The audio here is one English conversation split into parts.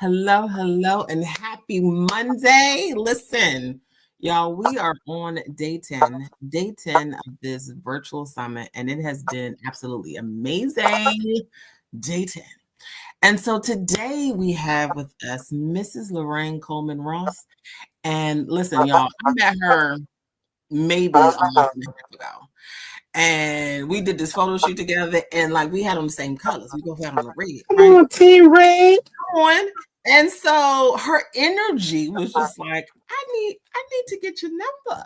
Hello, and happy Monday. Listen, y'all, we are on day 10 of this virtual summit, and it has been absolutely amazing. Day 10. And so today we have with us Mrs. Lorraine Coleman Ross. And listen, y'all, I met her maybe a month and a half ago. And we did this photo shoot together, and like we had on the same colors. We both had on the red, Come right? on, Team Red. On. And so her energy was just like, I need to get your number.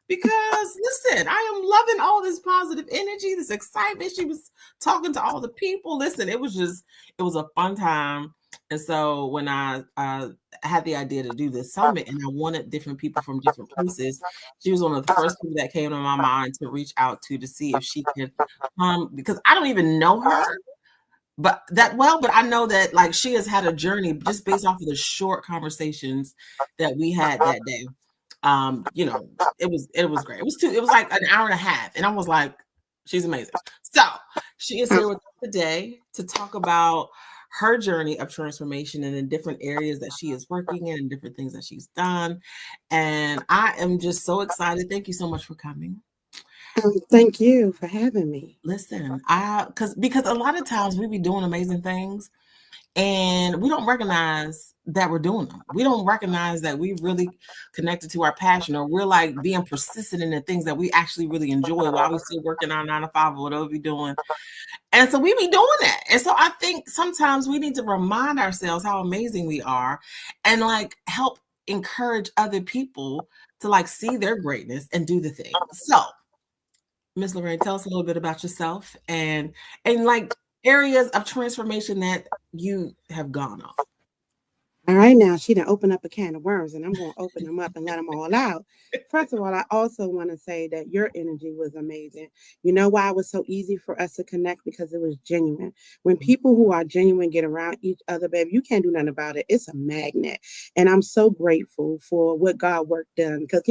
Because listen, I am loving all this positive energy, this excitement. She was talking to all the people. Listen, it was a fun time. And so when I had the idea to do this summit and I wanted different people from different places, she was one of the first people that came to my mind to reach out to see if she could because I don't even know her but I know that like she has had a journey just based off of the short conversations that we had that day. It was great. It was like an hour and a half, and I was like, she's amazing. So she is here with us today to talk about her journey of transformation and the different areas that she is working in and different things that she's done. And I am just so excited. Thank you so much for coming. Thank you for having me. Listen, because a lot of times we be doing amazing things and we don't recognize that we're doing them. We don't recognize that we really connected to our passion, or we're like being persistent in the things that we actually really enjoy while we still working our 9 to 5 or whatever we're doing. And so we be doing that. And so I think sometimes we need to remind ourselves how amazing we are and like help encourage other people to like see their greatness and do the thing. So Miss Lorraine, tell us a little bit about yourself and like areas of transformation that you have gone off. All right, now she done opened up a can of worms, and I'm going to open them up and let them all out. First of all, I also want to say that your energy was amazing. You know why it was so easy for us to connect? Because it was genuine. When people who are genuine get around each other, baby, you can't do nothing about it. It's a magnet. And I'm so grateful for what God worked done. Because,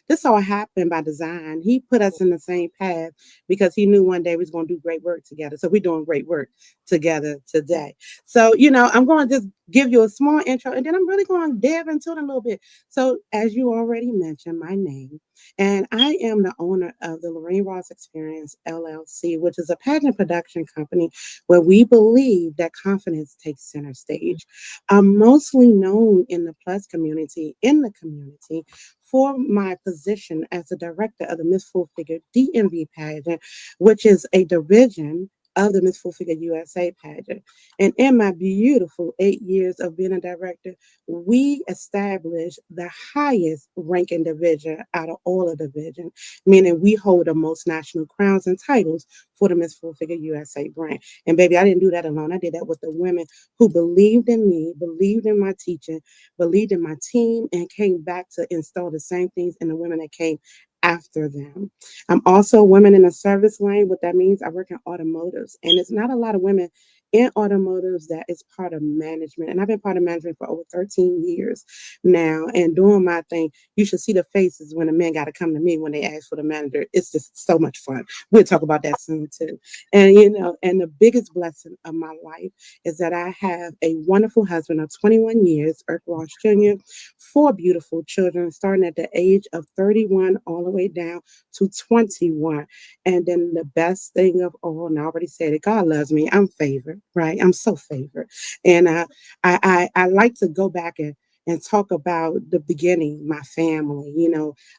this all happened by design. He put us in the same path because he knew one day we was going to do great work together. So we're doing great work together today. So, I'm going to just give you a small intro and then I'm really going to dive into it a little bit. So, as you already mentioned, my name, and I am the owner of the Lorraine Ross Experience LLC, which is a pageant production company where we believe that confidence takes center stage. I'm mostly known in the community for my position as the director of the Miss Full Figure DMV pageant, which is a division of the Miss Full Figure USA pageant. And in my beautiful 8 years of being a director, we established the highest ranking division out of all the divisions, meaning we hold the most national crowns and titles for the Miss Full Figure USA brand. And baby, I didn't do that alone. I did that with the women who believed in me, believed in my teaching, believed in my team, and came back to install the same things in the women that came after them. I'm also a women in the service lane. What that means, I work in automotives, and it's not a lot of women in automotives that is part of management. And I've been part of management for over 13 years now. And doing my thing, you should see the faces when the men got to come to me when they ask for the manager. It's just so much fun. We'll talk about that soon too. And and the biggest blessing of my life is that I have a wonderful husband of 21 years, Irk Ross Jr., 4 beautiful children, starting at the age of 31 all the way down to 21. And then the best thing of all, and I already said it, God loves me. I'm favored, right? I'm so favored. And I like to go back and talk about the beginning, my family.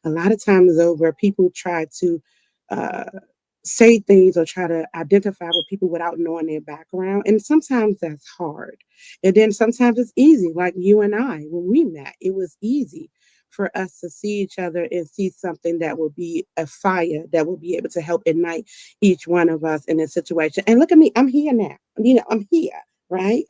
A lot of times over, people try to uh, say things or try to identify with people without knowing their background. And sometimes that's hard. And then sometimes it's easy, like you and I, when we met, it was easy for us to see each other and see something that will be a fire that will be able to help ignite each one of us in a situation. And look at me, I'm here now. I'm here, right?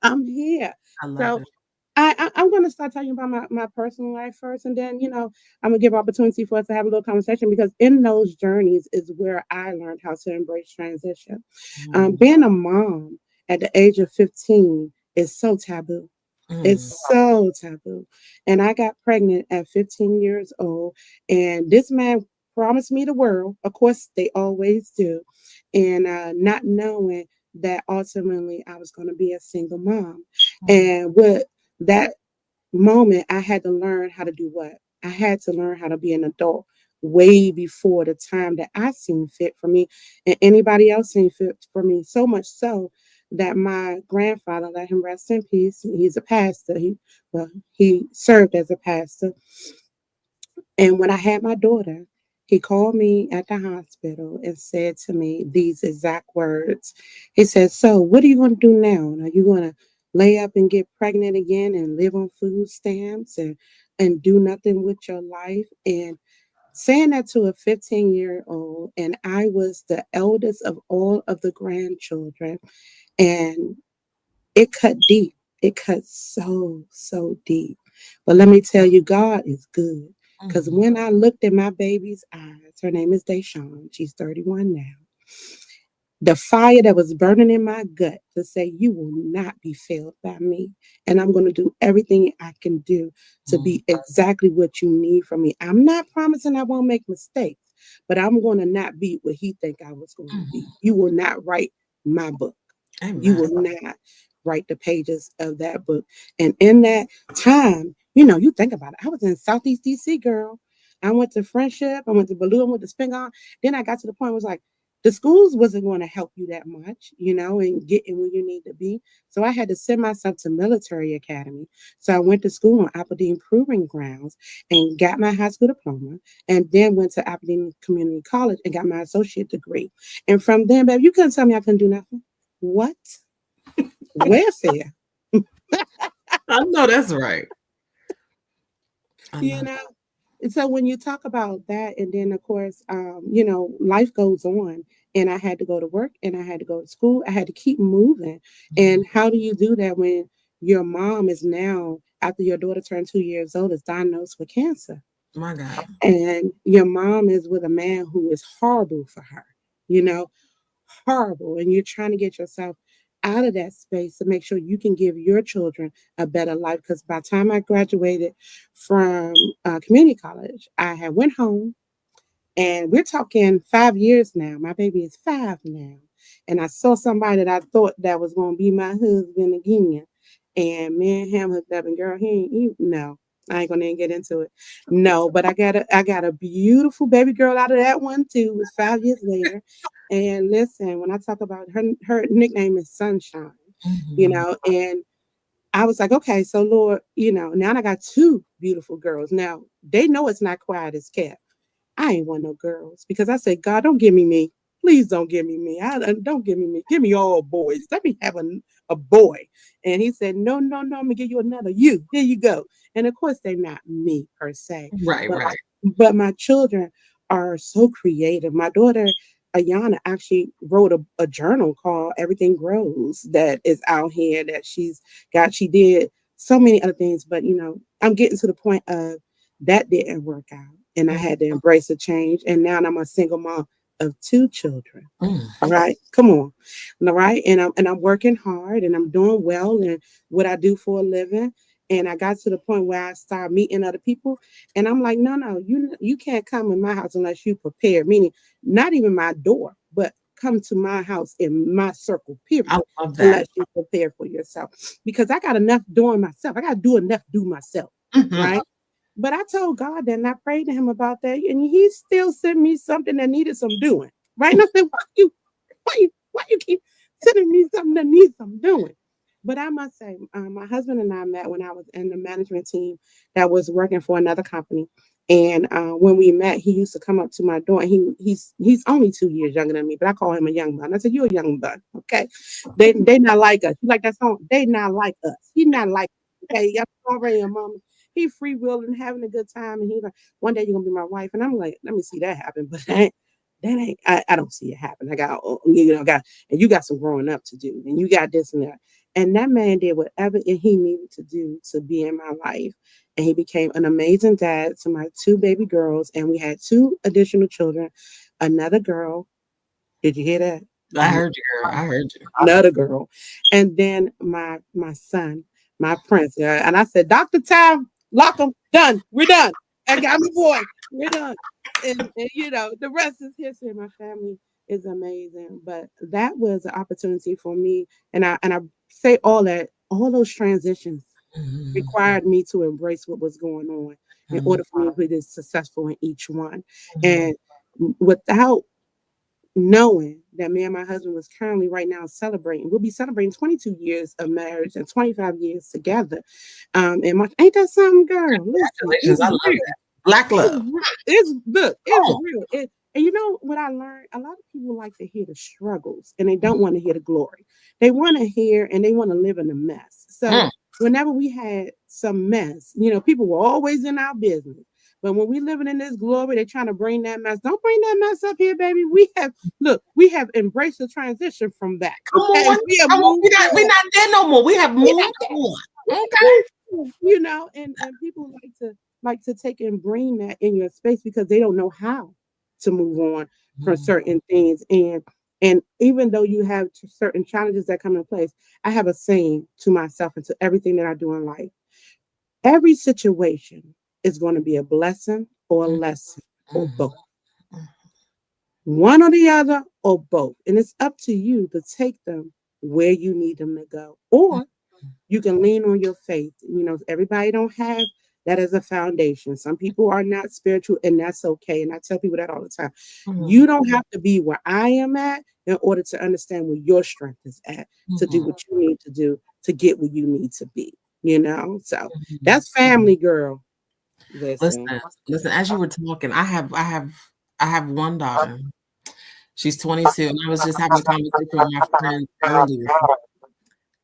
I'm here. I love So it. I'm going to start talking about my personal life first, and then I'm going to give opportunity for us to have a little conversation because in those journeys is where I learned how to embrace transition. Mm, Being a mom at the age of 15 is so taboo. mm, It's so taboo. And I got pregnant at 15 years old, and this man promised me the world. Of course, they always do. And not knowing that ultimately I was going to be a single mom. Mhm. And with that moment, I had to learn how to do what? I had to learn how to be an adult way before the time that I seen fit for me and anybody else seen fit for me. So much so that my grandfather, let him rest in peace, he's a pastor. He served as a pastor. And when I had my daughter, he called me at the hospital and said to me these exact words. He said, "So, what are you going to do now? Are you going to lay up and get pregnant again and live on food stamps and do nothing with your life?" And saying that to a 15-year-old, and I was the eldest of all of the grandchildren, and it cut deep. It cut so, so deep. But let me tell you, God is good. Because Mhm. when I looked at my baby's eyes, her name is Deshawn, she's 31 now. The fire that was burning in my gut to say, "You will not be failed by me. And I'm going to do everything I can do to Mhm. be exactly what you need from me. I'm not promising I won't make mistakes, but I'm going to not be what he think I was going to be. Mhm. You will not write my book. You Amen. will not write the pages of that book." And in that time, you think about it. I was in Southeast DC, girl. I went to Friendship, I went to Balloon, I went to Spingarn. Then I got to the point where it was like, the schools wasn't going to help you that much, and getting where you need to be. So I had to send myself to military academy. So I went to school on Aberdeen Proving Grounds and got my high school diploma, and then went to Aberdeen Community College and got my associate degree. And from then, babe, you couldn't tell me I couldn't do nothing. What? Welfare, I know that's right. I you know. know? And so when you talk about that, and then of course, life goes on, and I had to go to work, and I had to go to school. I had to keep moving. Mhm. And how do you do that when your mom is now, after your daughter turned 2 years old, is diagnosed with cancer, My God. and your mom is with a man who is horrible for her, you know, horrible, and you're trying to get yourself out of that space to make sure you can give your children a better life. Because by the time I graduated from community college, I had went home, and we're talking 5 years now. My baby is 5 now. And I saw somebody that I thought that was going to be my husband again. And me and him hooked up, and girl, no, I ain't gonna even get into it. No, but I got a beautiful baby girl out of that one too. It was 5 years later. And listen, when I talk about her nickname is Sunshine, Mhm. and I was like, okay, so Lord, now I got two beautiful girls. Now they know it's not quiet as kept. I ain't want no girls because I said, God, don't give me me. Please don't give me me. Don't give me me. Give me all boys. Let me have a boy. And he said, no, no, no. I'm gonna give you another. You. Here you go. And of course, they're not me per se, Right, but right. my children are so creative. My daughter Ayana actually wrote a journal called Everything Grows that is out here that she's got. She did so many other things, but I'm getting to the point of that didn't work out, and I Mm, had to embrace a change. And now I'm a single mom of two children. mm. All right, come on, all right, and I'm working hard, and I'm doing well in what I do for a living. And I got to the point where I started meeting other people, and I'm like, no, no, you can't come in my house unless you prepare. Meaning, not even my door, but come to my house in my circle. I Period. love that. Unless you prepare for yourself, because I got enough doing myself. I got to do enough do myself, Mhm. right? But I told God that, and I prayed to him about that, and he still sent me something that needed some doing. Right? And I said, why you keep sending me something that needs some doing? But I must say, my husband and I met when I was in the management team that was working for another company. And when we met, he used to come up to my door. And he's only 2 years younger than me, but I call him a young bun. I said, "You're a young bun, okay? They not like us. You like that song? They not like us. He not like us, okay. I'm already a mama. He free willing, having a good time, and he's like, one day you're gonna be my wife, and I'm like, let me see that happen, but I don't see it happen. I got and you got some growing up to do, and you got this and that. And that man did whatever he needed to do to be in my life. And he became an amazing dad to my two baby girls. And we had two additional children. Another girl. Did you hear that? I heard you, girl. I heard you. Another girl. And then my son, my prince. And I said, Dr. Tom, lock him, done. We're done. I got my boy. We're done. And the rest is history. My family is amazing. But that was an opportunity for me. And I say all that all those transitions Mhm. required me to embrace what was going on in Mhm. order for me to be this successful in each one. Mhm. And without knowing that me and my husband was currently right now celebrating, we'll be celebrating 22 years of marriage and 25 years together. And my, ain't that something, girl? Listen, Congratulations. it's I love real. that. Black It's love. it's look, it's Oh. real. And you know what I learned? A lot of people like to hear the struggles and they don't want to hear the glory. They want to hear and they want to live in the mess. So Mm. whenever we had some mess, people were always in our business. But when we living in this glory, they're trying to bring that mess. Don't bring that mess up here, baby. We have embraced the transition from that. Come Okay. on. We have Come on. moved We on. not there no more. We have We not moved there. on. We Okay. moved on, and people like to take and bring that in your space because they don't know how to move on from Mhm. certain things. And even though you have certain challenges that come in place, I have a saying to myself and to everything that I do in life. Every situation is going to be a blessing or a Mhm. lesson or Mhm. both. One or the other or both. And it's up to you to take them where you need them to go. Or you can lean on your faith. Everybody don't have that as a foundation. Some people are not spiritual, and that's okay. And I tell people that all the time. Mhm. You don't have to be where I am at in order to understand where your strength is at to do Mhm. what you need to do to get where you need to be. So Mhm. that's family, girl. Listen, Listen. listen, as you were talking, I have one daughter. She's 22, and I was just having a conversation with my friend earlier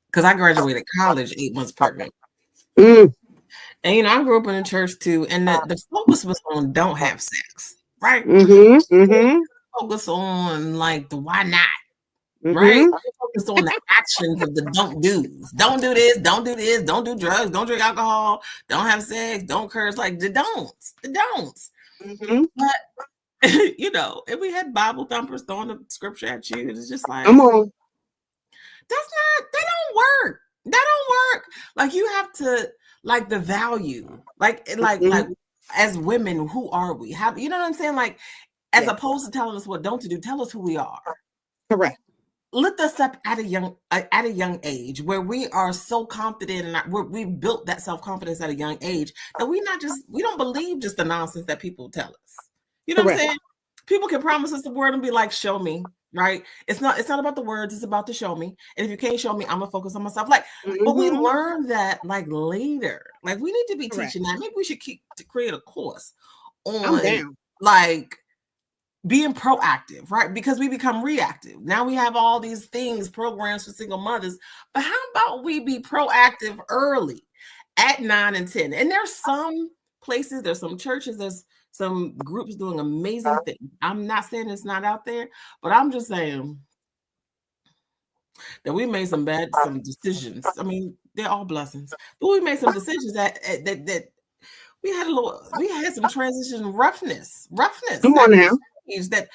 because I graduated college 8 months pregnant. Mm, And I grew up in a church too, and the focus was on don't have sex, right? mm-hmm, mm-hmm, Focus on like the why not, right? mm-hmm, Focus on the actions of the don't do's. Don't do this, don't do this, don't do drugs, don't drink alcohol, don't have sex, don't curse, like the don'ts, the don'ts. mm-hmm. But if we had Bible thumpers throwing the scripture at you, it's just Come like on. that don't work. That don't work. Like you have to like the value. Like Mm-hmm. as women, who are we? How you know what I'm saying? Like as Yes. opposed to telling us what don't to do, tell us who we are. Correct. Lift us up at a young age where we are so confident and we've built that self-confidence at a young age that we don't believe just the nonsense that people tell us. You know what I'm Correct. saying? People can promise us the word and be like, show me, right? It's not about the words, it's about the show me. And if you can't show me, I'm gonna focus on myself. Like, but we Mm-hmm. learn that like later. Like we need to be Correct. teaching that. Maybe we should keep to create a course I'm on down. like being proactive, right? Because we become reactive. Now we have all these things, programs for single mothers. But how about we be proactive early at 9 and 10? And there's some places, there's some churches, there's some groups doing amazing things. I'm not saying it's not out there, but I'm just saying that we made some decisions. I mean, they're all blessings, but we made some decisions that we had some transition roughness Come that on now. changed that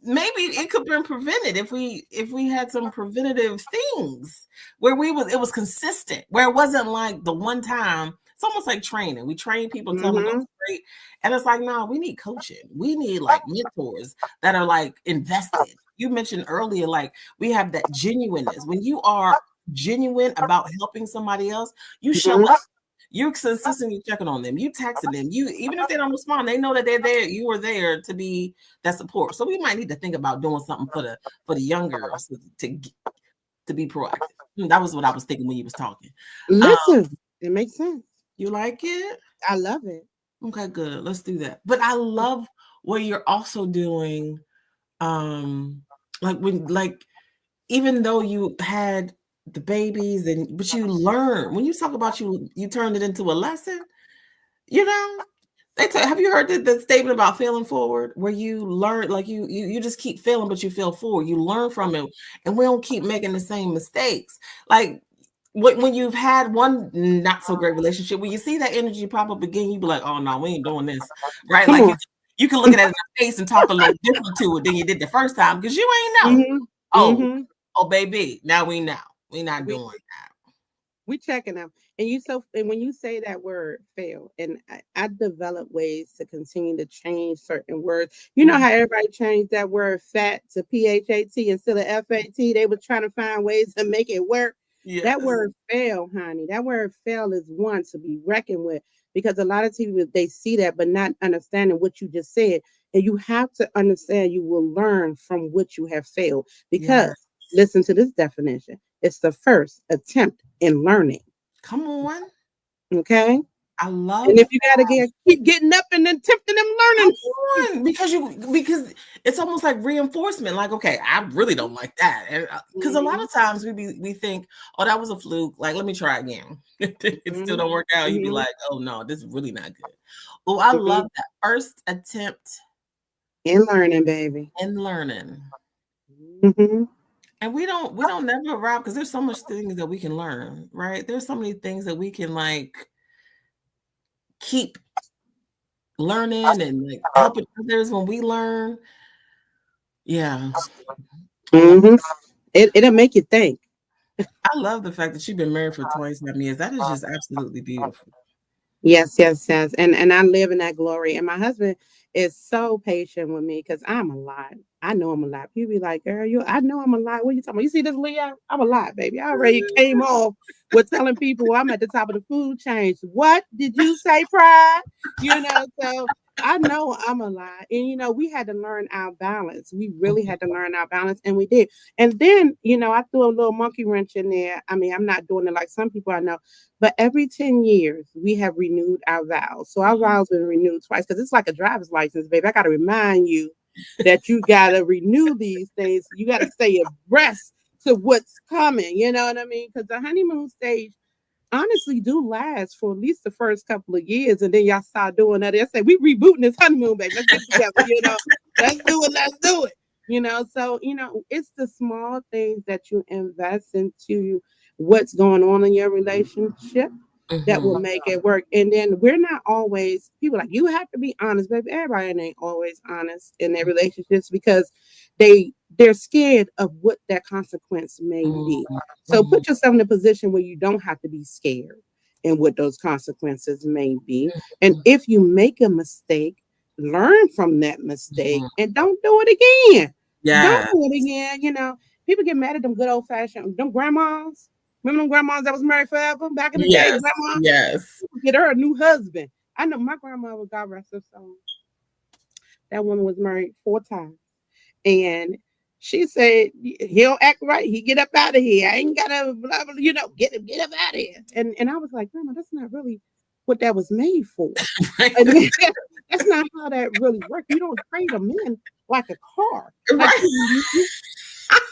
maybe it could have been prevented if we had some preventative things where it was consistent, where it wasn't like the one time. It's almost like training. We train people, tell them go Mm-hmm. straight, and it's like, no, we need coaching. We need like mentors that are like invested. You mentioned earlier, like we have that genuineness. When you are genuine about helping somebody else, you show Mm-hmm. up. You're consistently checking on them. You texting them. You even if they don't respond, they know that they're there. You were there to be that support. So we might need to think about doing something for the young girls to be proactive. That was what I was thinking when you was talking. Um, Listen, it makes sense. you like it? I love it. Okay, good. Let's do that. But I love what you're also doing. Like even though you had the babies but you learn when you talk about you turned it into a lesson. You know, have you heard the statement about failing forward, where you learn, like you just keep failing, but you fail forward. You learn from it, and we don't keep making the same mistakes. Like when you've had one not so great relationship, when you see that energy pop up again, you be like, "Oh no, we ain't doing this," right? Come Like on. you can look at it in the face and talk a little different to it than you did the first time because you ain't know. Mm-hmm. Oh, Mm-hmm. oh, baby, now we know. We not We doing we checking them. And when you say that word fail, and I develop ways to continue to change certain words. You know that. how everybody changed that word fat to PHAT instead of FAT? They were trying to find ways to make it work. That Yes. word fail, honey. That word fail is one to be reckoned with because a lot of people they see that but not understanding what you just said. And you have to understand you will learn from what you have failed. Because Yes. listen to this definition. It's the first attempt in learning. Come on. Okay. I And if love you gotta keep getting up and attempting and come learning. on because it's almost like reinforcement. Like, okay, I really don't like that, and because a lot Mhm, of times we think, oh, that was a fluke. Like, let me try again. It still mhm, don't work out. You'd be mhm, like, oh no, this is really not good. Oh, I mhm. love that first attempt In learning, baby. in learning. Mhm. And we don't never arrive because there's so much things that we can learn, right? There's so many things that we can like keep learning and like helping others when we learn. Yeah, I love Mhm. It'll make you think. I love the fact that you've been married for 27 years. That is just absolutely beautiful. Yes, yes, yes. And I live in that glory. And my husband is so patient with me because I'm a lot. I know I'm a lot. People be like, girl, I know I'm a lot. What are you talking about? You see this Leo? I'm a lot, baby. I already came off with telling people I'm at the top of the food chain. What did you say, Pride? So I know I'm a lot. And we had to learn our balance. We really had to learn our balance, and we did. And then, I threw a little monkey wrench in there. I mean, I'm not doing it like some people I know. But every 10 years, we have renewed our vows. So our vows been renewed twice because it's like a driver's license, baby. I got to remind you that you got to renew these things. You got to stay abreast to what's coming. You know what I mean? Because the honeymoon stage honestly do last for at least the first couple of years. And then y'all start doing that. They say, we rebooting this honeymoon, baby. Let's get it together. Let's do it. Let's do it. So, it's the small things that you invest into what's going on in your relationship that will Mhm. make it work. And then we're not always people like you have to be honest, baby. Everybody ain't always honest in their relationships because they're scared of what that consequence may Mhm. be. So Mhm. put yourself in a position where you don't have to be scared and what those consequences may be. And Mhm. if you make a mistake, learn from that mistake Mhm. and don't do it again. Don't Yeah. do it again. People get mad at them good old fashioned them grandmas. Remember them grandmas that was married forever back in the day? Yes. Grandma Yes. get her a new husband. I know my grandma was God rest her soul. That woman was married 4 times. And she said, he'll act right. He get up out of here. I ain't gotta blah, blah, get up out of here. And I was like, Grandma, that's not really what that was made for. Right. And that's not how that really works. You don't trade a man like a car. Like Right.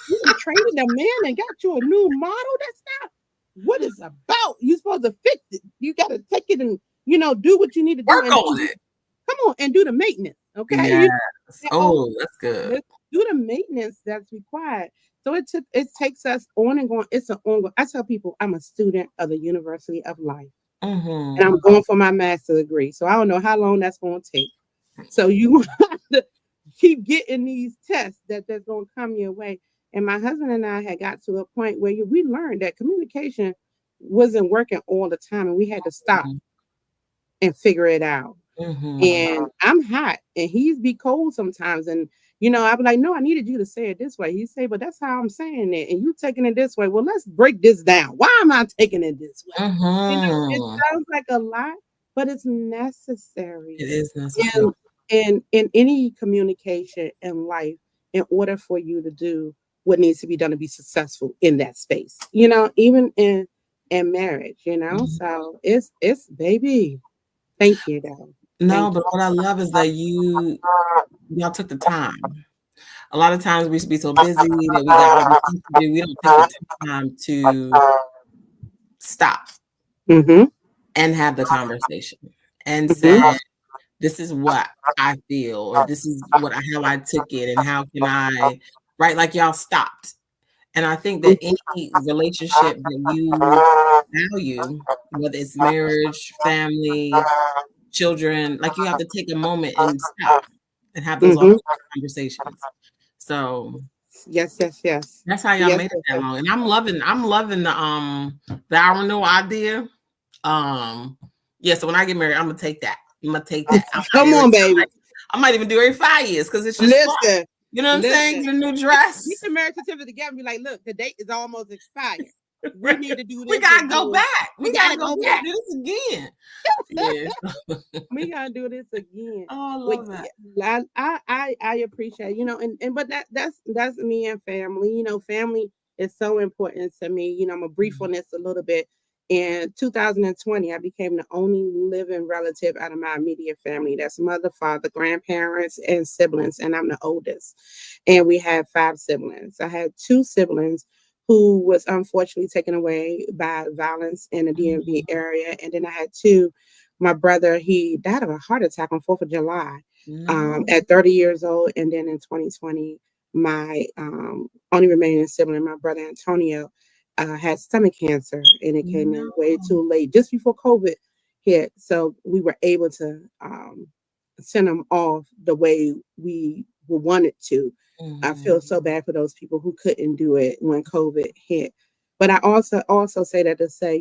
you traded a man and got you a new model. That's not what it's about. You're supposed to fix it. You gotta take it and do what you need to do Work and on it. come on and do the maintenance. Okay. Yes. Oh, Oh, that's good. do the maintenance that's required. So it takes us on and going. It's an ongoing. I tell people I'm a student of the University of Life, and Mhm. I'm going for my master's degree. So I don't know how long that's going to take. So you have to keep getting these tests that's going to come your way. And my husband and I had got to a point where we learned that communication wasn't working all the time, and we had to stop Mhm. and figure it out. Mhm. And I'm hot and he's be cold sometimes. And I'd be like, no, I needed you to say it this way. He say, but that's how I'm saying it. And you taking it this way. Well, let's break this down. Why am I taking it this way? It Mhm. sounds like a lot, but it's necessary It is necessary. in any communication in life in order for you to do what needs to be done to be successful in that space. Even in marriage, Mhm. So it's baby. Thank you, though. No, Thank but what I love is that y'all took the time. A lot of times we should be so busy that we got other things to do. We don't take the time to stop you. and have the conversation and Mhm, say, this is what I feel, or this is how I took it, and how can I, right? Like y'all stopped. And I think that mhm, any relationship that you value, whether it's marriage, family, children, like you have to take a moment and stop and have those mhm. authentic conversations. So Yes, yes, yes. that's how y'all Yes, made it yes, that yes. long. And I'm loving the I renewal idea. Um yeah, so when I get married, I'm gonna take that. I'm gonna take that. Come on, baby. I might even do every 5 years because it's just fun. Listen, You know what I'm saying? listen. Get a new Get dress. the marriage certificate together and be like, look, the date is almost expired. We need to do We this gotta go again. back. We We gotta gotta go go back back. do this again. Yeah. We gotta do this again. Oh, I But love that. yeah, I appreciate, and but that's me and family. Family is so important to me. I'm a brief Mhm. on this a little bit. In 2020, I became the only living relative out of my immediate family. That's mother, father, grandparents, and siblings, and I'm the oldest. And we have five siblings. I had two siblings who was unfortunately taken away by violence in the DMV Mhm. area, and then I had two. My brother, he died of a heart attack on 4th of July No. at 30 years old. And then in 2020, my only remaining sibling, my brother Antonio, had stomach cancer, and it came in No. way too late, just before COVID hit. So we were able to send him off the way we wanted to. I feel Mhm. so bad for those people who couldn't do it when COVID hit. But I also say that to say,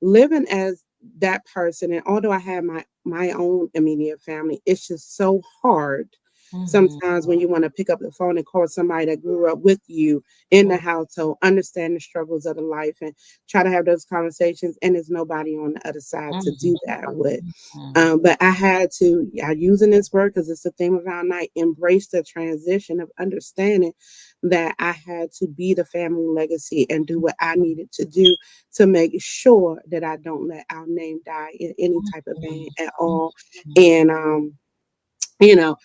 living as that person, and although I have my own immediate family, it's just so hard Mhm. sometimes when you want to pick up the phone and call somebody that grew up with you in the Mhm. household, understand the struggles of the life, and try to have those conversations, and there's nobody on the other side to Mhm. do that with. Mhm. But I had to, I using this word because it's the theme of our night, embrace the transition of understanding that I had to be the family legacy and do what I needed to do to make sure that I don't let our name die in any type of vein at all. Mhm. And you know,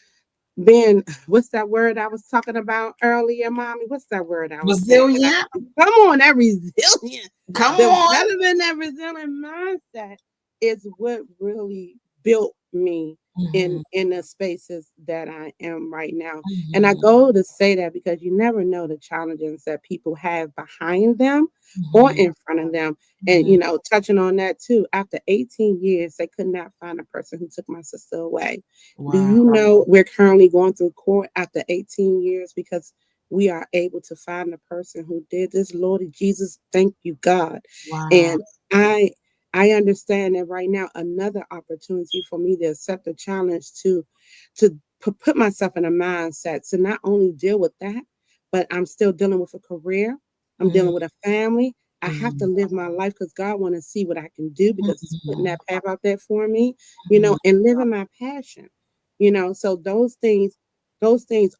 being what's that word I was talking about earlier, mommy? What's that word I was saying? Resilient. Come on, that resilient, Come on. developing that resilient mindset is what really built me Mhm. in the spaces that I am right now. And I Mhm. go to say that because you never know the challenges that people have behind them or Mhm. in front of them. And Mhm. touching on that too, after 18 years, they could not find a person who took my sister away. Do Wow. you know we're currently going through court after 18 years because we are able to find the person who did this? Lord Jesus, thank you, God. Wow. And I I understand that right now another opportunity for me to accept the challenge to put myself in a mindset to not only deal with that, but I'm still dealing with a career. I'm Mhm. dealing with a family. I have to Mhm. live my life because God want to see what I can do because He's putting Mhm. that path out there for me, Mhm. and living my passion. So those things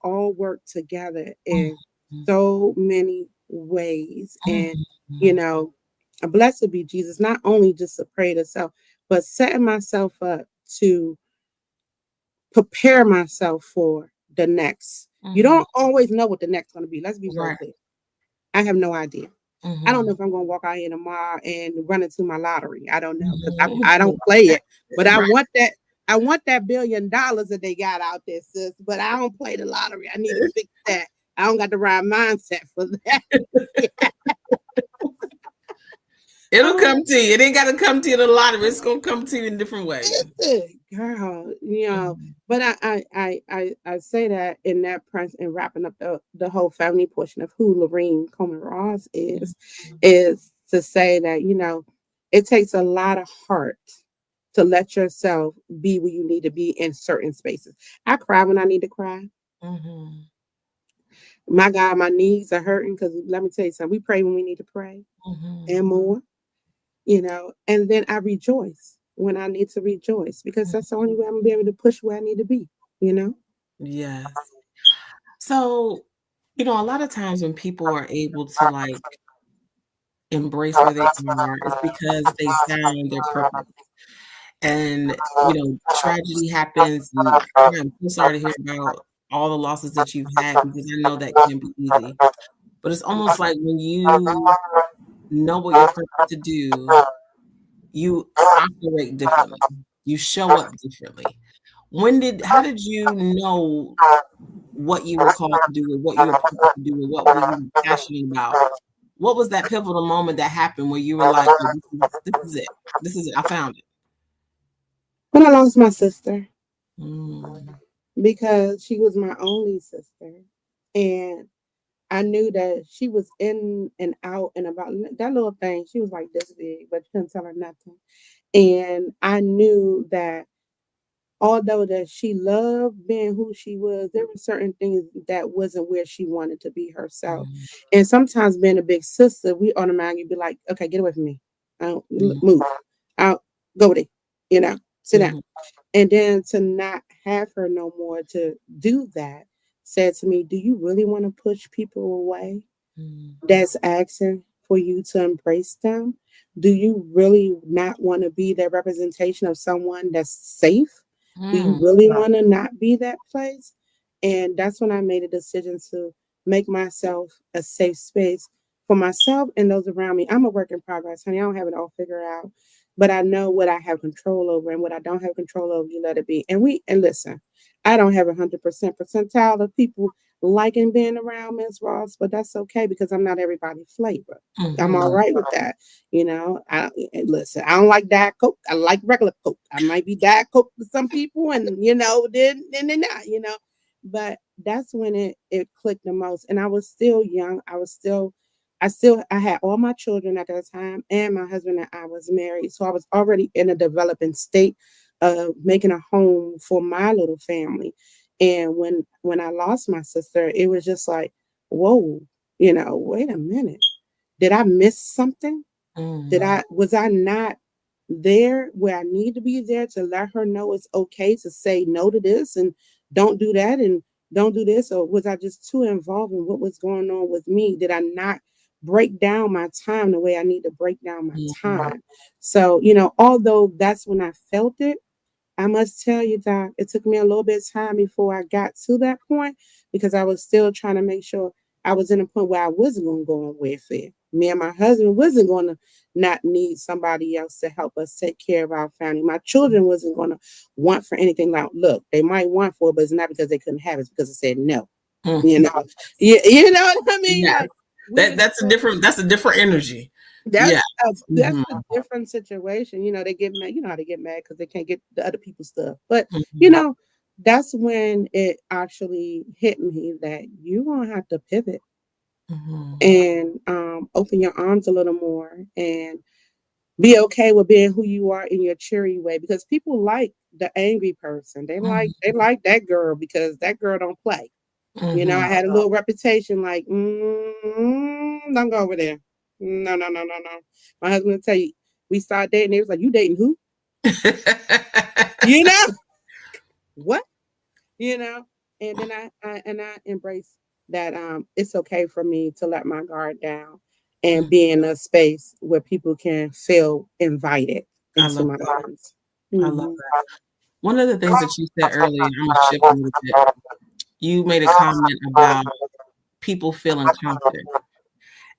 all work together in Mhm. so many ways. And you Mhm. know, blessed be Jesus, not only just to pray to self, but setting myself up to prepare myself for the next. You Mhm. don't always know what the next going to be. Let's be real Right. clear. I have no idea. I don't know Mhm. if I'm going to walk out here tomorrow and run into my lottery. I don't know because Mhm. I don't play it, but I Right. want that. I want that $1 billion that they got out there, sis. But I don't play the lottery. I need to fix that. I don't got the right mindset for that. It'll Oh, come to you. It ain't got to come to you in a lottery. It's gonna come to you in different ways. listen, girl. Mhm. But I say that in that press and wrapping up the whole family portion of who Lorene Coleman Ross Mhm. is to say that it takes a lot of heart to let yourself be where you need to be in certain spaces. I cry when I need to cry. Mhm. My God, my knees are hurting because let me tell you something. We pray when we need to pray and Mhm. more. And then I rejoice when I need to rejoice because that's the only way I'm gonna be able to push where I need to be, you know? Yes. So, a lot of times when people are able to like embrace where they are, it's because they found their purpose. And, tragedy happens, and I'm so sorry to hear about all the losses that you've had because I know that can be easy. But it's almost like when you know what you're purposed to do, you operate differently. You show up differently. How did you know what you were called to do or what you were purposed to do or what were you passionate about? What was that pivotal moment that happened where you were like, "Oh, this is it. This is it. I found it." When I lost my sister Mm, because she was my only sister. And I knew that she was in and out and about that little thing. She was like this big, but you couldn't tell her nothing. And I knew that although that she loved being who she was, there were certain things that wasn't where she wanted to be herself. Mhm. And sometimes being a big sister, we automatically be like, okay, get away from me. I don't Mhm. move. I'll go there, sit down. Mhm. And then to not have her no more to do that said to me, do you really want to push people away Mhm. that's asking for you to embrace them? Do you really not want to be that representation of someone that's safe? Do you Mhm. really want to not be that place? And that's when I made a decision to make myself a safe space for myself and those around me. I'm a work in progress, honey. I don't have it all figured out, but I know what I have control over and what I don't have control over. You let it be. And listen, I don't have 100% percentile of people liking being around Miss Ross, but that's okay because I'm not everybody's flavor. I'm all Mhm. right with that. And listen, I don't like Diet Coke. I like regular Coke. I might be Diet Coke to some people, and then they're not. But that's when it clicked the most. And I was still young. I had all my children at that time, and my husband and I was married, so I was already in a developing state of making a home for my little family. And when I lost my sister, it was just like, whoa, wait a minute. Did I miss something? Did Mhm. I was I not there where I need to be there to let her know it's okay to say no to this and don't do that and don't do this? Or was I just too involved in what was going on with me? Did I not break down my time the way I need to break down my Mhm. time? So, although that's when I felt it, I must tell you, Doc, it took me a little bit of time before I got to that point because I was still trying to make sure I was in a point where I wasn't going to go on welfare. Me and my husband wasn't going to not need somebody else to help us take care of our family. My children wasn't going to want for anything. Like, look, they might want for it, but it's not because they couldn't have it, it's because they said no. You Mhm. know, you know what I mean? Yes. Like we was That's a different energy. Yeah. that's Mhm. a different situation. They get mad. You know how they get mad because they can't get the other people's stuff. But you Mhm. know, that's when it actually hit me that you're gonna have to pivot Mhm. and open your arms a little more and be okay with being who you are in your cheery way because people like the angry person. They like Mhm. they like that girl because that girl don't play. I Mhm. had a little reputation like, don't go over there. No, no, no, no, no. My husband will tell you, we started dating. He was like, you dating who? You know what? You know. And then I embrace that. It's okay for me to let my guard down and Mm, be in a space where people can feel invited I into love my that. arms. I love Hmm. that. One of the things that you said earlier, I'm gonna shift a little bit. You made a comment about people feeling confident.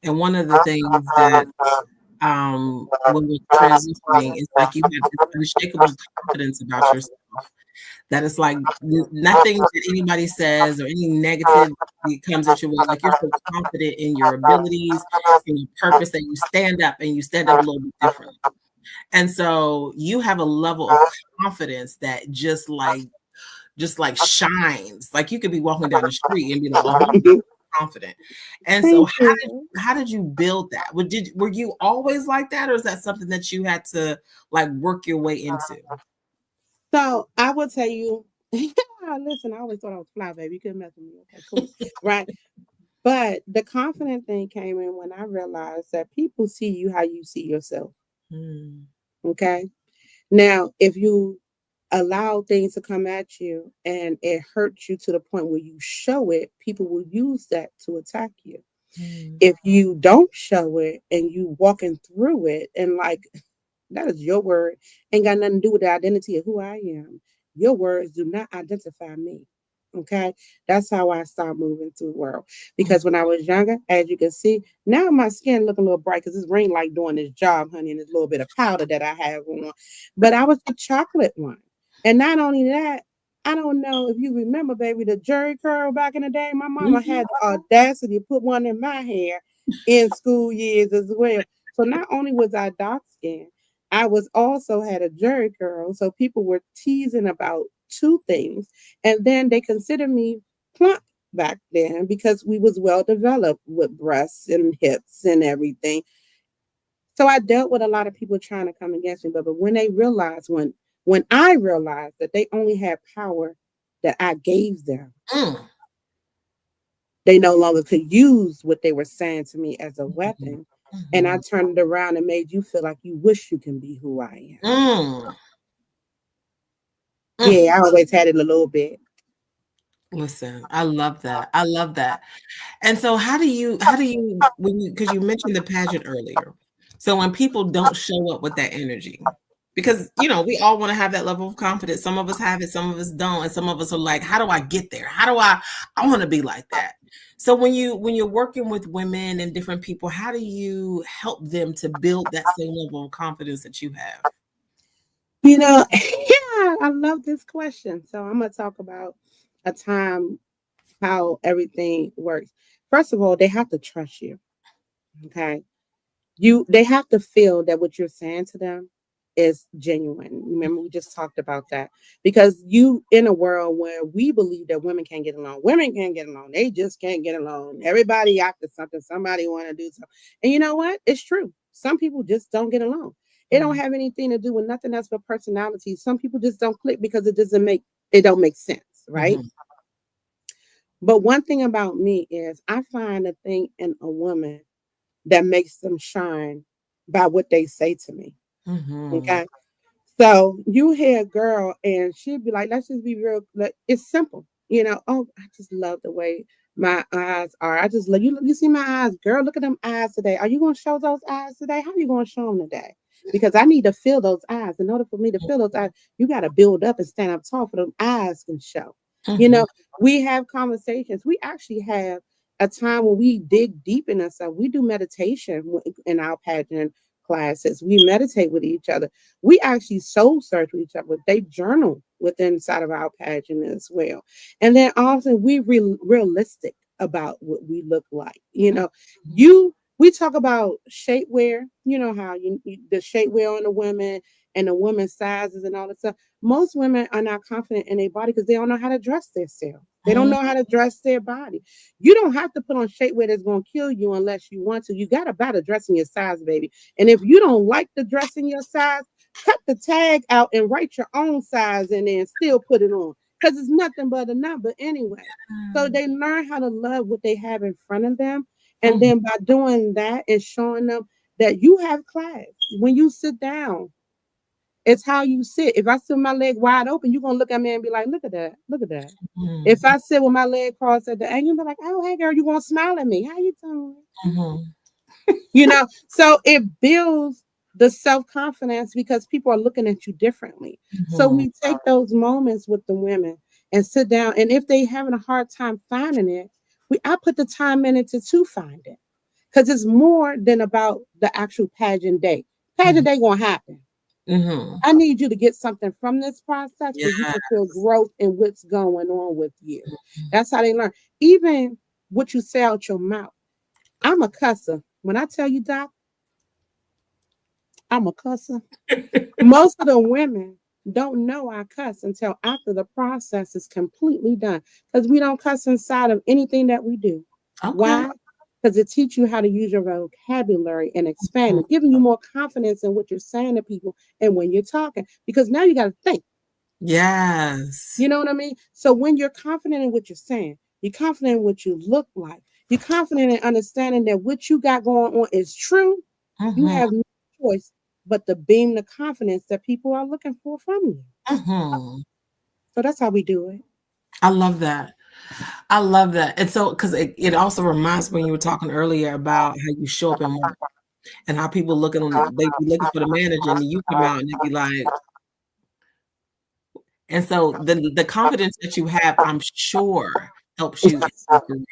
And one of the things that when we're transitioning is like you have this unshakable confidence about yourself. That it's like nothing that anybody says or any negative that comes at your way. Like you're so confident in your abilities, in your purpose that you stand up and you stand up a little bit differently. And so you have a level of confidence that just like shines. Like you could be walking down the street and be like, "Oh, he's confident." And so Thank you. how did you build that? Were you always like that, or is that something that you had to like work your way into? So I will tell you, listen, I always thought I was fly, baby. You couldn't mess with me. Okay, cool. Right. But the confident thing came in when I realized that people see you how you see yourself. Mm, Okay. Now, if you allow things to come at you and it hurts you to the point where you show it, people will use that to attack you. mm, If you don't show it and you walking through it and like that is your word. Ain't got nothing to do with the identity of who I am. Your words do not identify me. Okay. That's how I start moving through the world. mm, Because when I was younger, as you can see, now my skin looking a little bright because it's rain like doing this job, honey, and this little bit of powder that I have on. But I was the chocolate one. And not only that, I don't know if you remember, baby, the Jerry curl back in the day. My mama mhm, had the audacity to put one in my hair in school years as well. So not only was I dark skinned, I was also had a jury curl. So people were teasing about two things. And then they considered me plump back then because we was well developed with breasts and hips and everything. So I dealt with a lot of people trying to come against me. But when they realized when When I realized that they only had power that I gave them, Mm. they no longer could use what they were saying to me as a Mhm. weapon. And I Mhm. turned it around and made you feel like you wish you can be who I am. Mm. Mm. Yeah, I always had it a little bit. Listen, I love that. I love that. And so how do you when you because you mentioned the pageant earlier. So when people don't show up with that energy, because we all want to have that level of confidence. Some of us have it, some of us don't, and some of us are like, how do I get there? How do I want to be like that? So when you're working with women and different people, how do you help them to build that same level of confidence that you have? Yeah, I love this question. So I'm gonna talk about a time how everything works. First of all, they have to trust you. Okay. They have to feel that what you're saying to them is genuine. Remember, we just talked about that. Because you in a world where we believe that women can't get along. Women can't get along. They just can't get along. Everybody after something, somebody want to do something. And you know what? It's true. Some people just don't get along. It don't Mhm. have anything to do with nothing else but personality. Some people just don't click because it don't make sense, right? Mhm. But one thing about me is I find a thing in a woman that makes them shine by what they say to me. Mhm. Okay. So you hear a girl and she'd be like, let's just be real. It's simple. Oh, I just love the way my eyes are. I just love you. You see my eyes, girl. Look at them eyes today. Are you going to show those eyes today? How are you going to show them today? Because I need to feel those eyes. In order for me to feel those eyes, you got to build up and stand up tall for them eyes can show. You Mhm. know, we have conversations. We actually have a time when we dig deep in ourselves. We do meditation in our pageant classes. We meditate with each other. We actually soul search with each other. They journal within inside of our pageant as well. And then also we realistic about what we look like. We talk about shapewear. You know how the shapewear on the women and the women's sizes and all that stuff. Most women are not confident in their body because they don't know how to dress themselves. They don't Mhm. know how to dress their body. You don't have to put on shapewear that's going to kill you unless you want to. You got to buy the dress in your size, baby. And if you don't like the dress in your size, cut the tag out and write your own size in there and still put it on because it's nothing but a number anyway. So they learn how to love what they have in front of them. And Mhm. then by doing that and showing them that you have class, when you sit down, it's how you sit. If I sit with my leg wide open, you're going to look at me and be like, look at that. Look at that. If Mhm. I sit with my leg crossed at the angle, you'll be like, oh, hey, girl, you're going to smile at me. How you doing? Mhm. So it builds the self-confidence because people are looking at you differently. So Mhm. we take those moments with the women and sit down, and if they having a hard time finding it, I put the time in it to find it, because it's more than about the actual pageant day. Pageant Mhm. day gonna happen. Mhm. I need you to get something from this process Yeah. where you can feel growth in what's going on with you. That's how they learn. Even what you say out your mouth. I'm a cusser. When I tell you, Doc, I'm a cusser. Most of the women don't know I cuss until after the process is completely done, because we don't cuss inside of anything that we do. Okay. Why? Because it teaches you how to use your vocabulary and expand Mhm. it, giving you more confidence in what you're saying to people and when you're talking. Because now you got to think. Yes. You know what I mean? So when you're confident in what you're saying, you're confident in what you look like, you're confident in understanding that what you got going on is true, you Mhm. have no choice but to beam the confidence that people are looking for from you. Mhm. So that's how we do it. I love that. I love that. And so, because it also reminds me when you were talking earlier about how you show up and work and how people they be looking for the manager and you come out and they be like, and so the confidence that you have, I'm sure helps you in your career.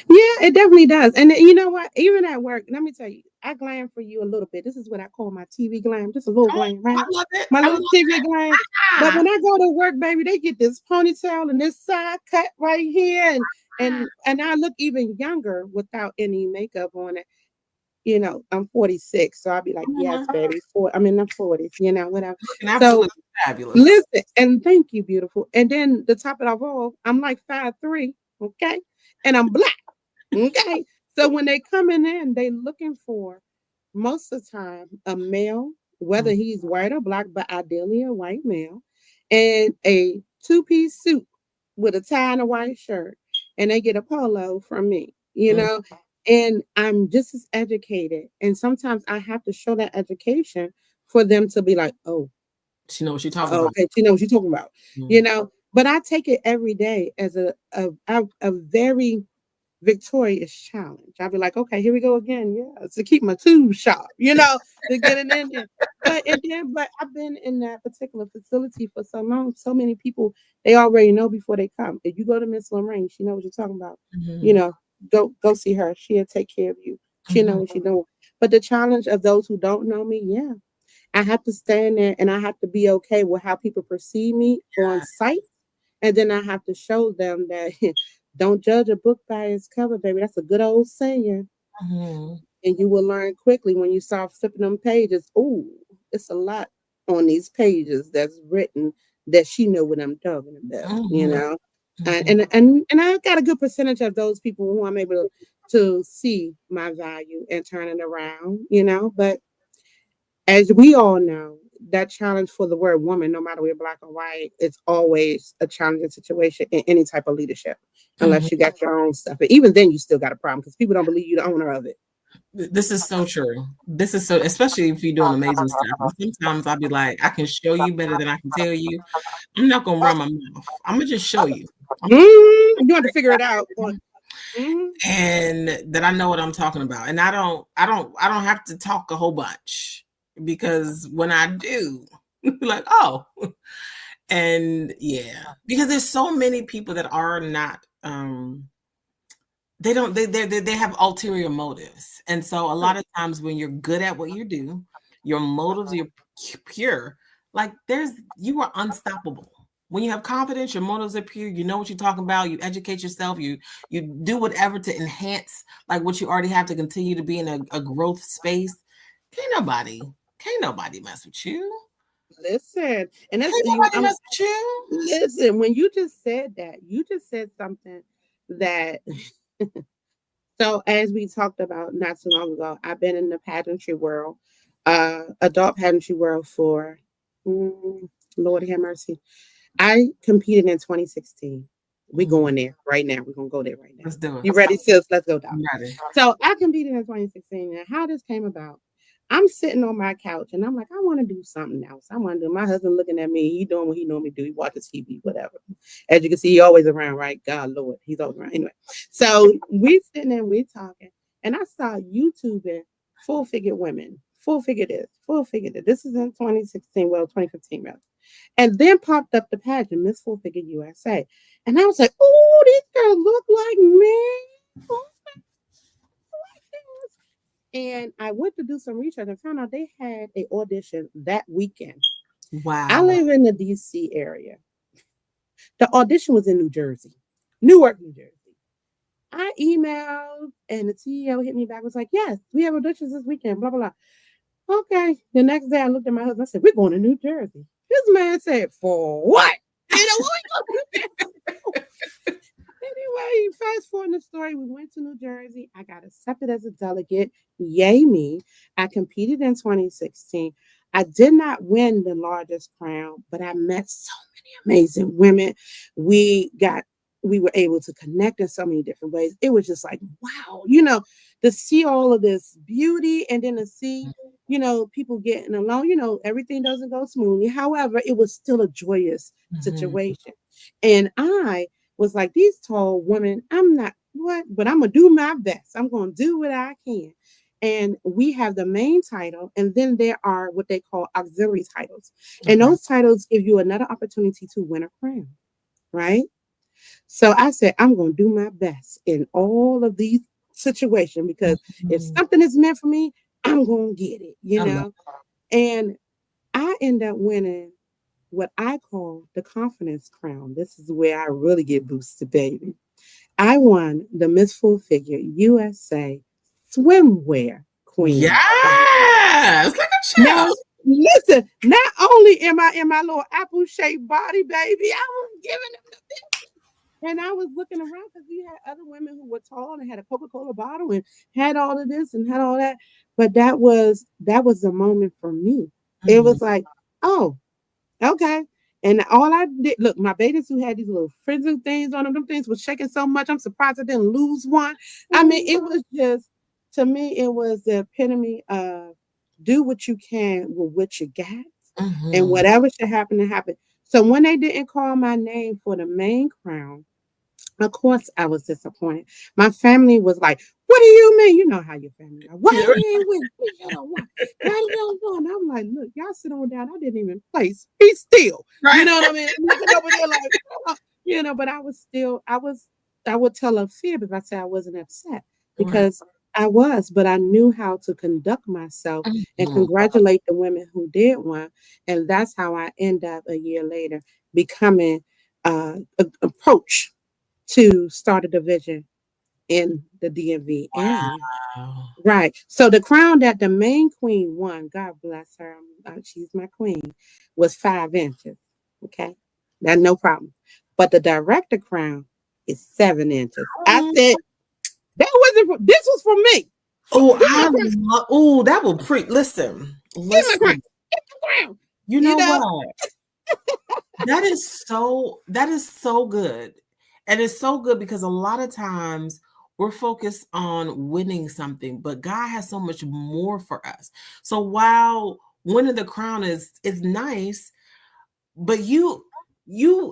Yeah, it definitely does. And you know what? Even at work, let me tell you, I glam for you a little bit. This is what I call my TV glam, just a little Oh, glam, I right? love it. My I little love TV glam. But that. when I go to work, baby, they get this ponytail and this side cut right here, and Ah. I look even younger without any makeup on it. I'm 46, so I'll be like, yes, Mhm. baby, I'm in the 40s, whatever. Looking So absolutely fabulous. listen, and thank you, beautiful. And then the top of it all, I'm like 5'3", okay, and I'm black. Okay. So when they coming in, they looking for most of the time a male whether he's white or black, but ideally a white male, and a two-piece suit with a tie and a white shirt, and they get a polo from me, you Mm. know. And I'm just as educated, and sometimes I have to show that education for them to be like, "Oh, She know what she talking about. okay, she knows what you're talking about," you Mm. know. But I take it every day as a very victorious challenge. I'll be like, okay, here we go again. Yeah, to keep my tube sharp, to get it in there. But I've been in that particular facility for so long. So many people they already know before they come. If you go to Miss Lorraine, she knows what you're talking about. You Mhm. know, go see her. She'll take care of you. She know Mhm. what she's doing. But the challenge of those who don't know me, yeah, I have to stand there and I have to be okay with how people perceive me on site. And then I have to show them that don't judge a book by its cover, baby. That's a good old saying. Mhm. And you will learn quickly when you start flipping them pages. Ooh, it's a lot on these pages that's written that she know what I'm talking about. Mhm. And Mhm. and and, and I got a good percentage of those people who I'm able to see my value and turn it around. But as we all know, that challenge for the word woman, no matter we're black or white, it's always a challenging situation in any type of leadership, Mhm. unless you got your own stuff. But even then, you still got a problem because people don't believe you the owner of it. This is so true. This is so, especially if you're doing amazing stuff. And sometimes I'll be like, I can show you better than I can tell you. I'm not gonna run my mouth. I'm gonna just show you. I'm You have to figure it out. Mm, and that I know what I'm talking about. And I don't have to talk a whole bunch because when I do, like, oh, and yeah, because there's so many people that are not they don't they have ulterior motives. And so a lot of times when you're good at what you do, your motives are pure, like you are unstoppable. When you have confidence, your motives are pure, you know what you're talking about, you educate yourself, you do whatever to enhance like what you already have to continue to be in a growth space. Can't nobody, can't nobody mess with you. listen, and that's Can't you. nobody mess with you. Listen. When you just said that, you just said something that. So as we talked about not too long ago, I've been in the pageantry world, adult pageantry world for, Lord have mercy. I competed in 2016. We Mhm. going there right now. We're gonna go there right now. Let's do it. You ready, sis? Let's go down. I'm ready. So I competed in 2016. And how this came about, I'm sitting on my couch and I'm like, I want to do something else. I want to do. My husband looking at me. He doing what he normally do. He watches TV, whatever. As you can see, he always around, right? God, Lord, he's always around. Anyway, so we sitting there, we talking, and I saw YouTubing full figure women, full figure this, full figure that. This is in 2016, well, 2015, rather. And then popped up the pageant, Miss Full Figure USA. And I was like, oh, these girls look like me. Oh, and I went to do some research and found out they had a audition that weekend. I Wow. live in the DC area. The audition was in New Jersey, Newark, New Jersey. I emailed and the CEO hit me back, was like, yes, we have auditions this weekend, blah, blah, blah. Okay. The next day I looked at my husband, I said, we're going to New Jersey. This man said, for what? What we going to New Jersey? Anyway, fast forward in the story, we went to New Jersey. I got accepted as a delegate. Yay me. I competed in 2016. I did not win the largest crown, but I met so many amazing women. We got we were able to connect in so many different ways. It was just like, wow, to see all of this beauty and then to see, people getting along, everything doesn't go smoothly. However, it was still a joyous Mhm. situation. And I was like, these tall women, I'm not what, but I'm gonna do my best. I'm gonna do what I can. And we have the main title, and then there are what they call auxiliary titles. And Okay. those titles give you another opportunity to win a crown, right? So I said, I'm gonna do my best in all of these situations because if Mhm. something is meant for me, I'm gonna get it, I love And I end up winning what I call the confidence crown. This is where I really get boosted, baby. I won the Miss Full Figure USA swimwear queen. yes, look at Now, you. listen, not only am I in my little apple shaped body, baby, I was giving them and I was looking around because we had other women who were tall and had a Coca-Cola bottle and had all of this and had all that. But that was the moment for me. It Mhm. was like, oh, okay. And all I did, look, my bathing suit had these little frizzle things on them. Them things was shaking so much. I'm surprised I didn't lose one. I mean, it was just, to me, it was the epitome of do what you can with what you got, and Mhm. whatever should happen to happen. So when they didn't call my name for the main crown, of course, I was disappointed. My family was like, "What do you mean? You know how your family are. Why Yeah. you ain't win? What you don't want? Why you don't want?" I'm like, "Look, y'all sit on down. I didn't even place. Be still." You Right. know what I mean? I'm looking over there like, but I was still, I would tell a fib if I said I wasn't upset Right. because I was, but I knew how to conduct myself and Mhm. congratulate the women who did one, and that's how I end up a year later becoming approach to start a division in the DMV area. Wow. Right. So the crown that the main queen won, God bless her, she's my queen, was 5 inches. Okay. That no problem. But the director crown is 7 inches. I said, that wasn't for, this was for me. Oh, Give my I crown. love. Oh, that will listen. Give my crown. Listen. Give the crown. You You know know? what? That is so good. And it's so good because a lot of times we're focused on winning something, but God has so much more for us. So while winning the crown is nice, but you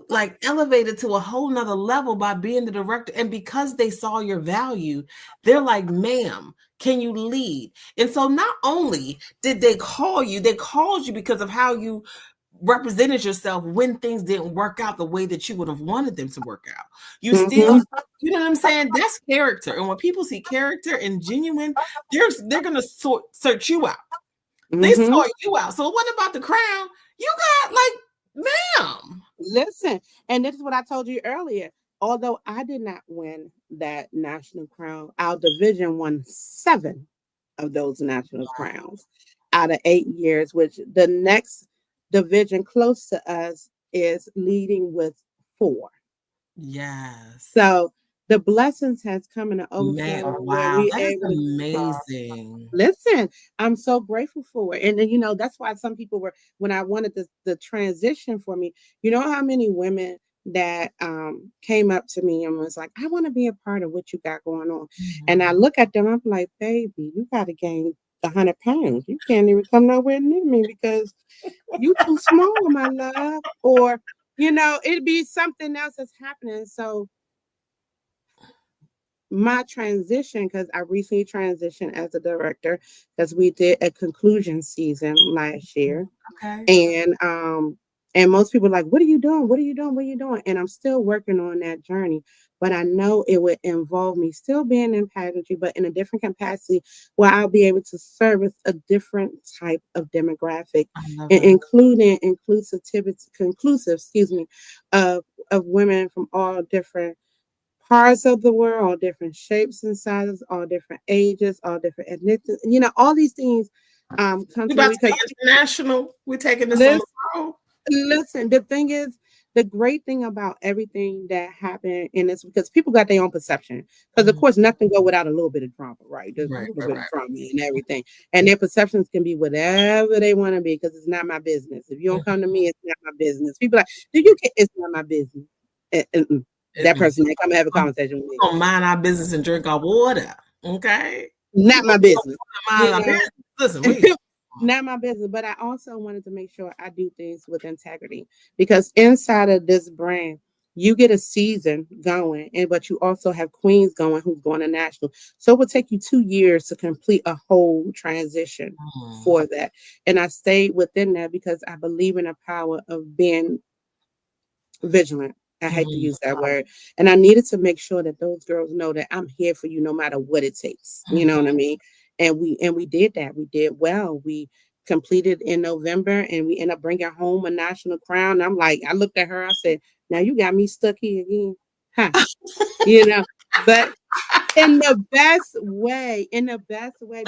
like elevated to a whole nother level by being the director. And because they saw your value, they're like, ma'am, can you lead? And so not only did they call you, they called you because of how you represented yourself when things didn't work out the way that you would have wanted them to work out. You still, Mm-hmm. you know what I'm saying? That's character. And when people see character and genuine, they're gonna search you out. They Mm-hmm. sort you out. So what about the crown? You got like, ma'am. Listen, and this is what I told you earlier. Although I did not win that national crown, our division won 7 of those national crowns out of 8 years, which the next division close to us is leading with 4. Yes. So the blessings has come in an Man, overflow where wow, we that is able to amazing. listen. I'm so grateful for it. And then, that's why some people were, when I wanted the transition for me, you know how many women that came up to me and was like, I want to be a part of what you got going on. And I Mhm. look at them, I'm like, baby, you got to gain 100 pounds. You can't even come nowhere near me because you too small, my love. Or, it'd be something else that's happening. So my transition, because I recently transitioned as a director, because we did a conclusion season last year, Okay. and most people are like, what are you doing, what are you doing, what are you doing? And I'm still working on that journey, but I know it would involve me still being in pageantry, but in a different capacity where I'll be able to service a different type of demographic, I love and that. including conclusive, excuse me, of women from all different parts of the world, all different shapes and sizes, all different ages, all different ethnicities. All these things come We to me about to be because international. We're taking this on the listen, road. listen. The thing is, the great thing about everything that happened in this, because people got their own perception. Because of Mhm. course, nothing go without a little bit of drama, right? There's a Right, little right, bit of right. drama and everything, and their perceptions can be whatever they want to be because it's not my business. If you don't come to Mhm. me, it's not my business. People like, do you get? It's not my business. That Mm-mm. person they come have a We're conversation with me. gonna mind our business and drink our water. Okay. We Not my gonna business. mind You our know, business. Listen, we not my business. But I also wanted to make sure I do things with integrity because inside of this brand, you get a season going, and but you also have queens going who's going to national. So it would take you 2 years to complete a whole transition mm, for that. And I stayed within that because I believe in the power of being vigilant. I hate to mm, use that word. And I needed to make sure that those girls know that I'm here for you no matter what it takes. You know mhm. what I mean? And we did that. We did well. We completed in November and we ended up bringing home a national crown. I'm like, I looked at her, I said, now you got me stuck here again. Huh. You know, but in the best way, because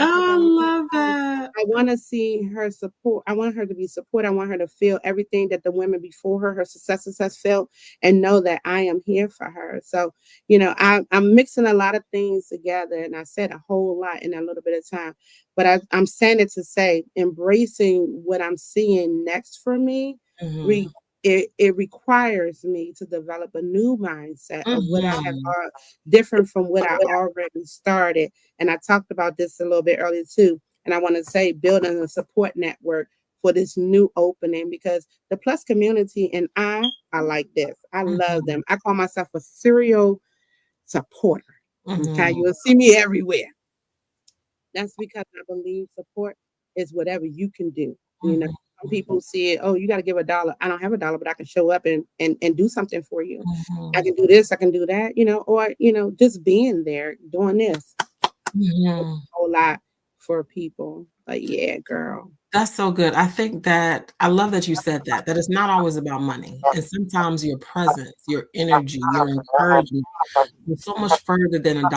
I love that. want to see her support. I want her to be supported. I want her to feel everything that the women before her successors, has felt, and know that I am here for her. So, I'm mixing a lot of things together, and I said a whole lot in a little bit of time. But I'm saying it to say, embracing what I'm seeing next for me, Mhm. it requires me to develop a new mindset of what I have, Mhm. different from what I already started. And I talked about this a little bit earlier too. And I want to say building a support network for this new opening, because the plus community and I like this. I love Mhm. them. I call myself a serial supporter. Okay. Mhm. You'll see me everywhere. That's because I believe support is whatever you can do. Mhm. Some people see it, oh, you got to give $1. I don't have $1, but I can show up and do something for you. I Mhm. can do this, I can do that, or, just being there, doing this, a Mhm. whole lot for people. But yeah, girl. That's so good. I think that I love that you said that, that it's not always about money. And sometimes your presence, your energy, your encouragement is so much further than $1.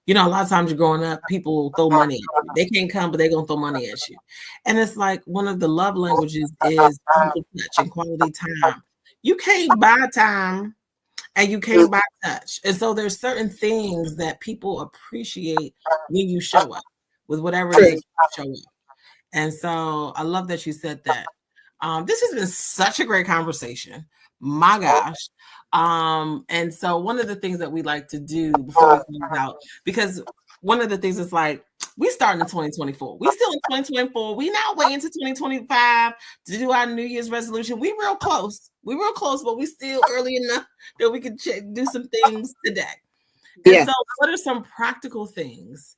A lot of times you're growing up, people will throw money at you. They can't come, but they're gonna throw money at you. And it's like one of the love languages is physical touch and quality time. You can't buy time and you can't buy touch. And so there's certain things that people appreciate when you show up with whatever it is that True. you show up. And so I love that you said that. This has been such a great conversation. My gosh. And so one of the things that we like to do before we close out, because one of the things is like, we starting in 2024. We still in 2024. We not waiting to 2025 to do our New Year's resolution. We real close. We real close, but we still early enough that we can do some things today. And Yeah. so, what are some practical things,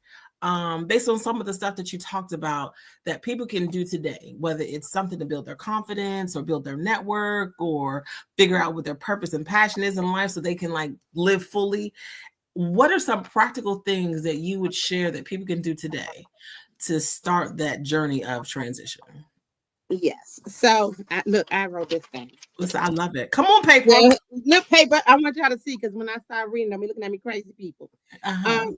based on some of the stuff that you talked about, that people can do today, whether it's something to build their confidence or build their network or figure out what their purpose and passion is in life so they can like live fully? What are some practical things that you would share that people can do today to start that journey of transition? Yes. So look, I wrote this thing. Listen, I love it. Come on, paper. Yeah, look, paper. I want y'all to see, because when I start reading, they'll be looking at me crazy, people. Uh-huh. Um,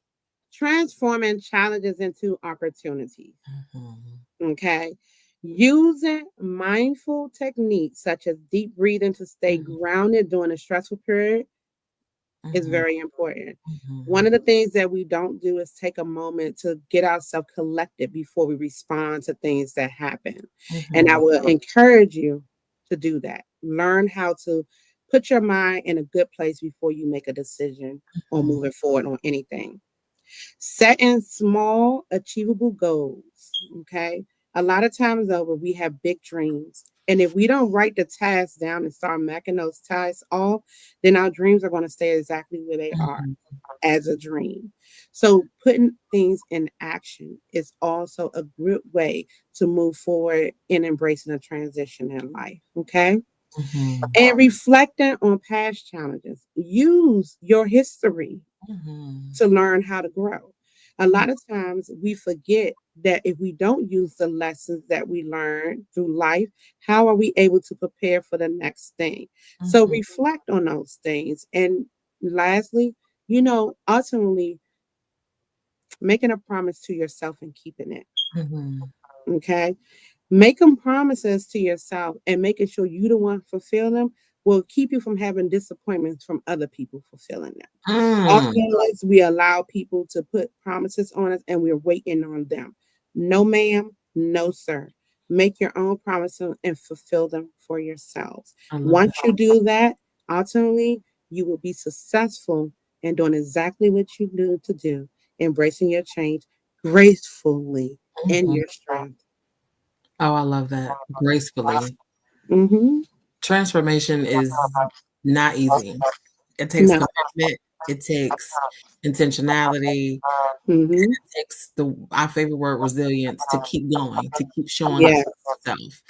Transforming challenges into opportunities. Mhm. Okay. Using mindful techniques such as deep breathing to stay Mhm. grounded during a stressful period is Mhm. very important. One Mhm. of the things that we don't do is take a moment to get ourselves collected before we respond to things that happen. And I Mhm. will encourage you to do that. Learn how to put your mind in a good place before you make a decision or Mhm. moving forward on anything. Setting small, achievable goals. Okay. A lot of times over, we have big dreams. And if we don't write the tasks down and start making those tasks off, then our dreams are going to stay exactly where they are Mhm. as a dream. So putting things in action is also a good way to move forward in embracing a transition in life. Okay. Mhm. And reflecting on past challenges. Use your history Mhm. to learn how to grow. A Mhm. lot of times we forget that if we don't use the lessons that we learn through life, how are we able to prepare for the next thing? So Mhm. reflect on those things. And lastly, ultimately making a promise to yourself and keeping it. Mhm. Okay. Making promises to yourself and making sure you the one fulfill them will keep you from having disappointments from other people fulfilling them. Mm. Oftentimes, we allow people to put promises on us and we're waiting on them. No, ma'am. No, sir. Make your own promises and fulfill them for yourselves. I love Once that. you do that, ultimately, you will be successful in doing exactly what you need to do, embracing your change gracefully in Mhm. your strength. Oh, I love that. Gracefully. Mm-hmm. Transformation is not easy. It takes No. commitment, it takes intentionality, Mm-hmm. it takes the our favorite word, resilience, to keep going, to keep showing up Yeah. for yourself,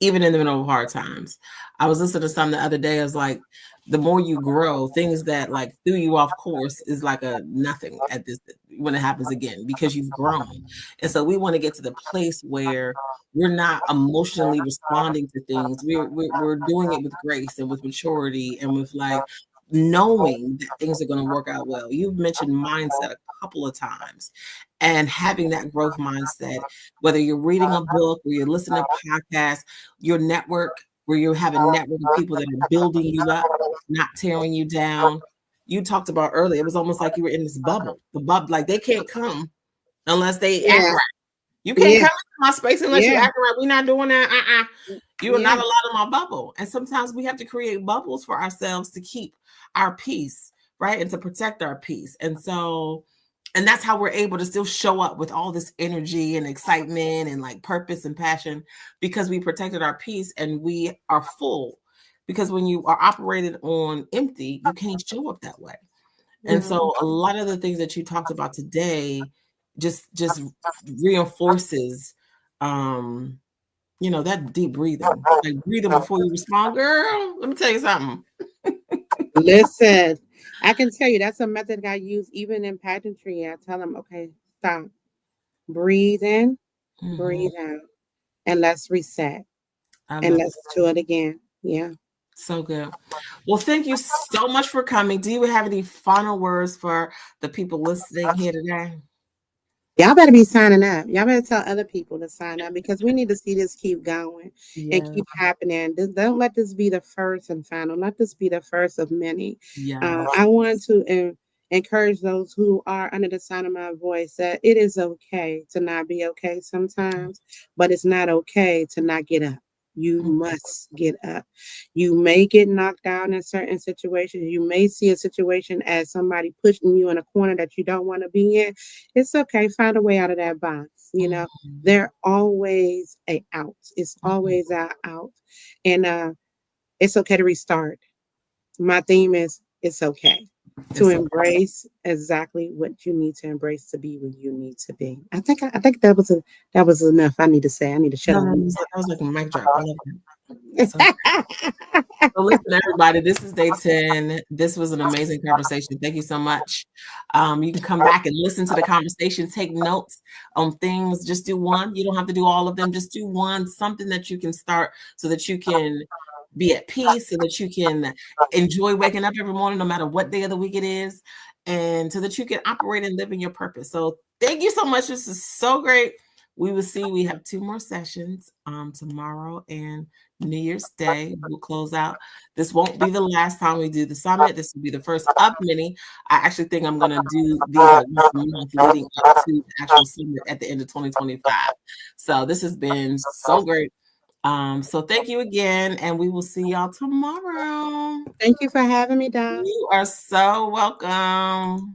even in the middle of hard times. I was listening to something the other day. I was like, the more you grow, things that like threw you off course is like a nothing at this when it happens again because you've grown. And so we want to get to the place where we're not emotionally responding to things. We're doing it with grace and with maturity and with like knowing that things are going to work out well. You've mentioned mindset a couple of times. and having that growth mindset, whether you're reading a book or you're listening to podcasts, your network, where you have a network of people that are building you up, not tearing you down. You talked about earlier, it was almost like you were in this bubble. The bubble, like they can't come unless they act Yeah. right. You can't Yeah. come into my space unless you Yeah. act right. We're not doing that. You are not Yeah. allowed in my bubble. And sometimes we have to create bubbles for ourselves to keep our peace, right? And to protect our peace. And that's how we're able to still show up with all this energy and excitement and like purpose and passion, because we protected our peace and we are full. Because when you are operated on empty, you can't show up that way. And No. so a lot of the things that you talked about today just reinforces um that deep breathing. Like breathing before you respond, girl. Let me tell you something. Listen, I can tell you that's a method I use even in pageantry. I tell them, okay, stop, breathe in, Mhm. breathe out, and let's reset I and love let's it. do it again. Yeah. So good. Well, thank you so much for coming. Do you have any final words for the people listening here today? Y'all better be signing up. Y'all better tell other people to sign up because we need to see this keep going and Yeah. keep happening. Don't let this be the first and final. Let this be the first of many. Yes. I want to encourage those who are under the sound of my voice that it is okay to not be okay sometimes, but it's not okay to not get up. You Mhm. must get up. You may get knocked down in certain situations. You may see a situation as somebody pushing you in a corner that you don't want to be in. It's okay. Find a way out of that box. Mhm. There always a out. It's Mhm. always a out. And it's okay to restart. My theme is it's okay to It's okay. embrace exactly what you need to embrace to be where you need to be. I think that was enough. I need to say. I need to shut No, up. no, that was like a mic drop. I love that. So So listen, everybody, this is day 10. This was an amazing conversation. Thank you so much. You can come back and listen to the conversation, take notes on things. Just do one. You don't have to do all of them. Just do one, something that you can start so that you can be at peace, so that you can enjoy waking up every morning, no matter what day of the week it is, and so that you can operate and live in your purpose. So thank you so much. This is so great. We have 2 more sessions tomorrow and New Year's Day. We'll close out. This won't be the last time we do the summit. This will be the first of many. I actually think I'm going to do these like once a month leading up to the actual summit at the end of 2025. So this has been so great. So thank you again, and we will see y'all tomorrow. Thank you for having me, Dom. You are so welcome.